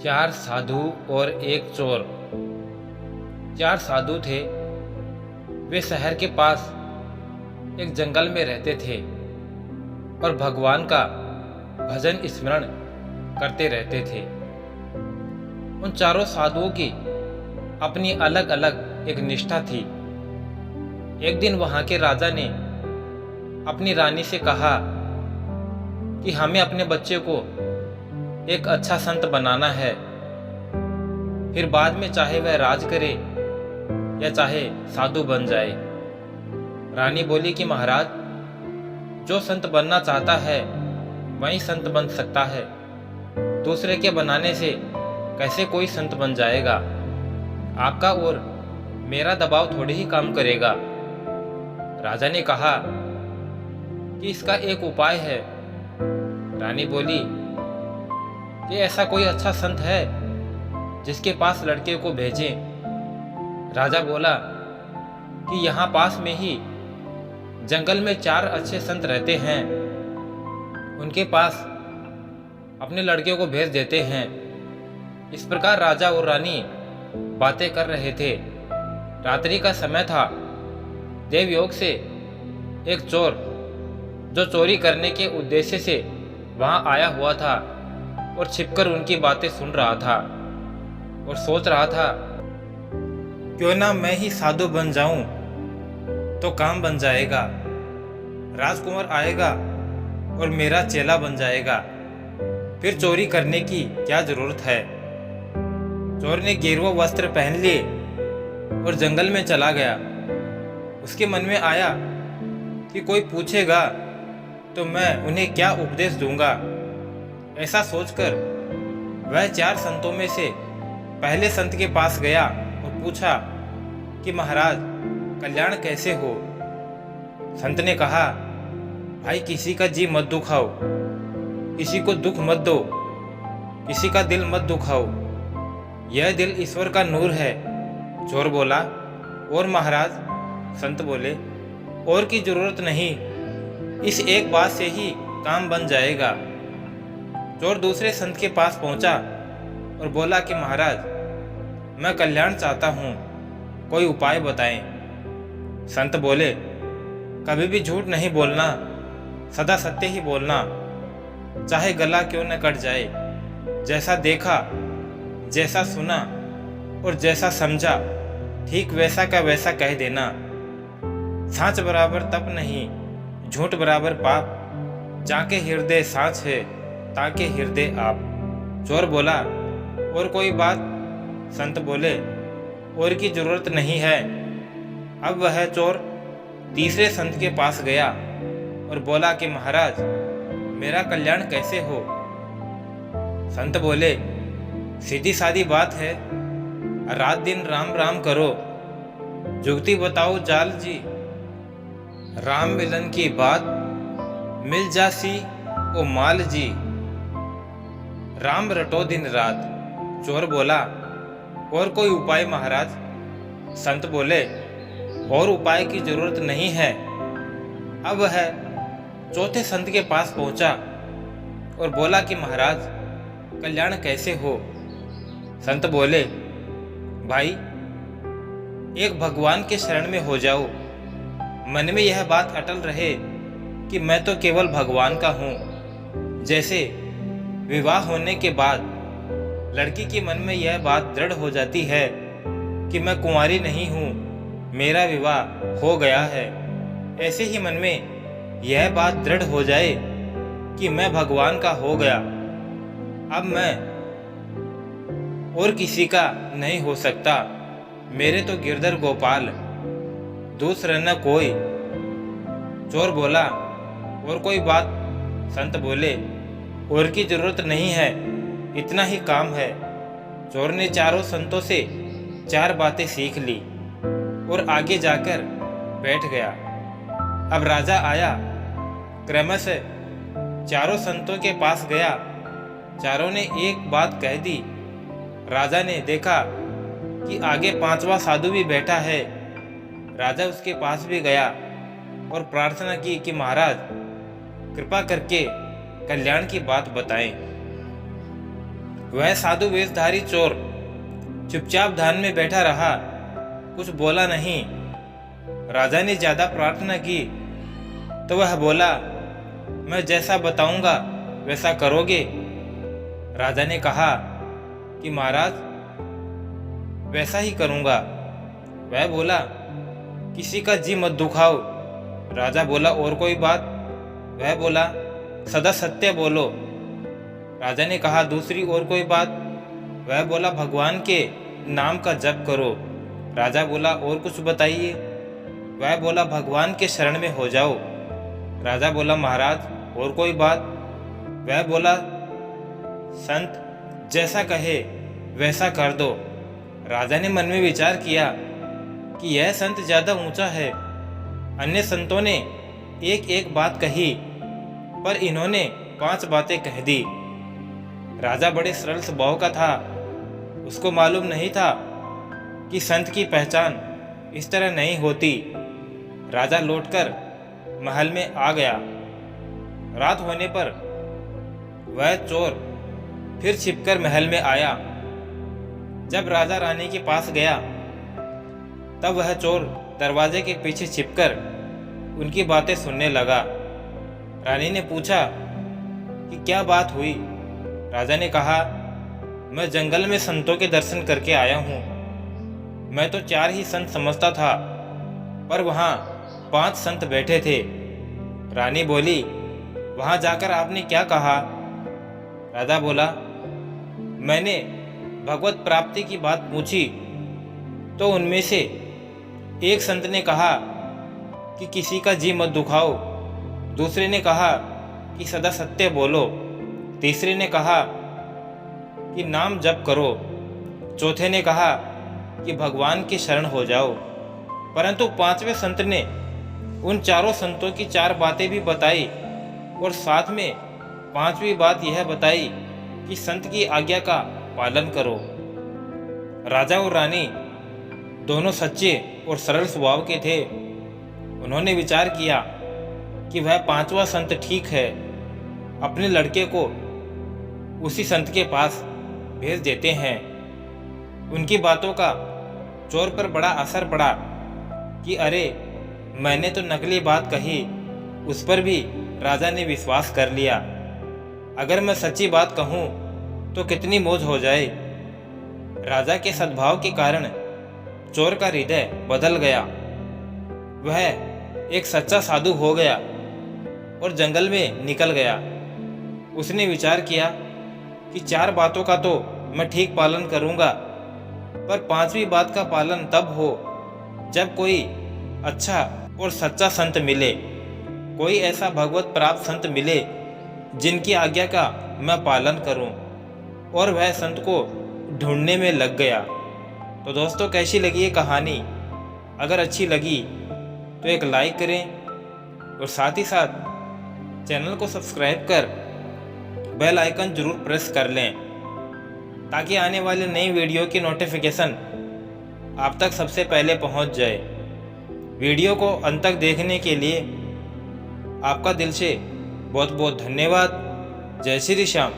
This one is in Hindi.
चार साधु और एक चोर। चार साधु थे। वे शहर के पास एक जंगल में रहते थे और भगवान का भजन स्मरण करते रहते थे। उन चारों साधुओं की अपनी अलग अलग एक निष्ठा थी। एक दिन वहां के राजा ने अपनी रानी से कहा कि हमें अपने बच्चे को एक अच्छा संत बनाना है, फिर बाद में चाहे वह राज करे या चाहे साधु बन जाए। रानी बोली कि महाराज, जो संत बनना चाहता है वही संत बन सकता है, दूसरे के बनाने से कैसे कोई संत बन जाएगा। आपका और मेरा दबाव थोड़ी ही काम करेगा। राजा ने कहा कि इसका एक उपाय है। रानी बोली कि ऐसा कोई अच्छा संत है जिसके पास लड़के को भेजें। राजा बोला कि यहाँ पास में ही जंगल में चार अच्छे संत रहते हैं, उनके पास अपने लड़के को भेज देते हैं। इस प्रकार राजा और रानी बातें कर रहे थे। रात्रि का समय था। देवयोग से एक चोर, जो चोरी करने के उद्देश्य से वहां आया हुआ था और छिपकर उनकी बातें सुन रहा था और सोच रहा था, क्यों ना मैं ही साधु बन जाऊं तो काम बन जाएगा। राजकुमार आएगा और मेरा चेला बन जाएगा, फिर चोरी करने की क्या जरूरत है। चोर ने गेरुआ वस्त्र पहन लिए और जंगल में चला गया। उसके मन में आया कि कोई पूछेगा तो मैं उन्हें क्या उपदेश दूंगा। ऐसा सोचकर वह चार संतों में से पहले संत के पास गया और पूछा कि महाराज, कल्याण कैसे हो। संत ने कहा, भाई, किसी का जी मत दुखाओ, किसी को दुख मत दो, किसी का दिल मत दुखाओ, यह दिल ईश्वर का नूर है। चोर बोला, और महाराज। संत बोले, और की जरूरत नहीं, इस एक बात से ही काम बन जाएगा। चोर दूसरे संत के पास पहुंचा और बोला कि महाराज, मैं कल्याण चाहता हूं, कोई उपाय बताएं। संत बोले, कभी भी झूठ नहीं बोलना, सदा सत्य ही बोलना, चाहे गला क्यों न कट जाए। जैसा देखा, जैसा सुना और जैसा समझा, ठीक वैसा का वैसा कह देना। सांच बराबर तप नहीं, झूठ बराबर पाप, जाके हृदय सांच है, ताके हृदय आप। चोर बोला, और कोई बात। संत बोले, और की जरूरत नहीं है। अब वह चोर तीसरे संत के पास गया और बोला कि महाराज, मेरा कल्याण कैसे हो। संत बोले, सीधी सादी बात है, रात दिन राम राम करो, जुगती बताओ जाल जी, राम मिलन की बात मिल जासी ओ माल जी, राम रटो दिन रात। चोर बोला, और कोई उपाय महाराज। संत बोले, और उपाय की जरूरत नहीं है। अब वह चौथे संत के पास पहुंचा और बोला कि महाराज, कल्याण कैसे हो। संत बोले, भाई, एक भगवान के शरण में हो जाओ। मन में यह बात अटल रहे कि मैं तो केवल भगवान का हूँ। जैसे विवाह होने के बाद लड़की के मन में यह बात दृढ़ हो जाती है कि मैं कुंवारी नहीं हूँ, मेरा विवाह हो गया है, ऐसे ही मन में यह बात दृढ़ हो जाए कि मैं भगवान का हो गया, अब मैं और किसी का नहीं हो सकता, मेरे तो गिरधर गोपाल, दूसरा न कोई। चोर बोला, और कोई बात। संत बोले, और की जरूरत नहीं है, इतना ही काम है। चोर ने चारों संतों से चार बातें सीख ली और आगे जाकर बैठ गया। अब राजा आया, क्रमशः चारों संतों के पास गया। चारों ने एक बात कह दी। राजा ने देखा कि आगे पांचवा साधु भी बैठा है। राजा उसके पास भी गया और प्रार्थना की कि महाराज, कृपा करके कल्याण की बात बताएं। वह साधु वेशधारी चोर चुपचाप ध्यान में बैठा रहा, कुछ बोला नहीं। राजा ने ज्यादा प्रार्थना की तो वह बोला, मैं जैसा बताऊंगा वैसा करोगे? राजा ने कहा कि महाराज वैसा ही करूंगा। वह बोला, किसी का जी मत दुखाओ। राजा बोला, और कोई बात? वह बोला, सदा सत्य बोलो। राजा ने कहा, दूसरी और कोई बात? वह बोला, भगवान के नाम का जप करो। राजा बोला, और कुछ बताइए? वह बोला, भगवान के शरण में हो जाओ। राजा बोला, महाराज और कोई बात? वह बोला, संत जैसा कहे वैसा कर दो। राजा ने मन में विचार किया कि यह संत ज्यादा ऊंचा है। अन्य संतों ने एक एक बात कही, पर इन्होंने 5 बातें कह दी। राजा बड़े सरल स्वभाव का था। उसको मालूम नहीं था कि संत की पहचान इस तरह नहीं होती। राजा लौटकर महल में आ गया। रात होने पर वह चोर फिर छिपकर महल में आया। जब राजा रानी के पास गया तब वह चोर दरवाजे के पीछे छिपकर उनकी बातें सुनने लगा। रानी ने पूछा कि क्या बात हुई? राजा ने कहा, मैं जंगल में संतों के दर्शन करके आया हूँ। मैं तो 4 ही संत समझता था, पर वहाँ 5 संत बैठे थे। रानी बोली, वहाँ जाकर आपने क्या कहा? राजा बोला, मैंने भगवत प्राप्ति की बात पूछी तो उनमें से एक संत ने कहा कि किसी का जी मत दुखाओ। दूसरे ने कहा कि सदा सत्य बोलो। तीसरे ने कहा कि नाम जप करो। चौथे ने कहा कि भगवान की शरण हो जाओ। परंतु 5वें संत ने उन चारों संतों की 4 बातें भी बताई और साथ में 5वीं बात यह बताई कि संत की आज्ञा का पालन करो। राजा और रानी दोनों सच्चे और सरल स्वभाव के थे। उन्होंने विचार किया कि वह 5वां संत ठीक है, अपने लड़के को उसी संत के पास भेज देते हैं। उनकी बातों का चोर पर बड़ा असर पड़ा कि अरे, मैंने तो नकली बात कही। उस पर भी राजा ने विश्वास कर लिया। अगर मैं सच्ची बात कहूँ तो कितनी मौज हो जाए। राजा के सद्भाव के कारण चोर का हृदय बदल गया। वह एक सच्चा साधु हो गया और जंगल में निकल गया। उसने विचार किया कि 4 बातों का तो मैं ठीक पालन करूंगा, पर 5वीं बात का पालन तब हो जब कोई अच्छा और सच्चा संत मिले, कोई ऐसा भगवत प्राप्त संत मिले जिनकी आज्ञा का मैं पालन करूं। और वह संत को ढूंढने में लग गया। तो दोस्तों, कैसी लगी ये कहानी? अगर अच्छी लगी तो एक लाइक करें और साथ ही साथ चैनल को सब्सक्राइब कर बेल आइकन जरूर प्रेस कर लें, ताकि आने वाले नई वीडियो की नोटिफिकेशन आप तक सबसे पहले पहुंच जाए। वीडियो को अंत तक देखने के लिए आपका दिल से बहुत बहुत धन्यवाद। जय श्री श्याम।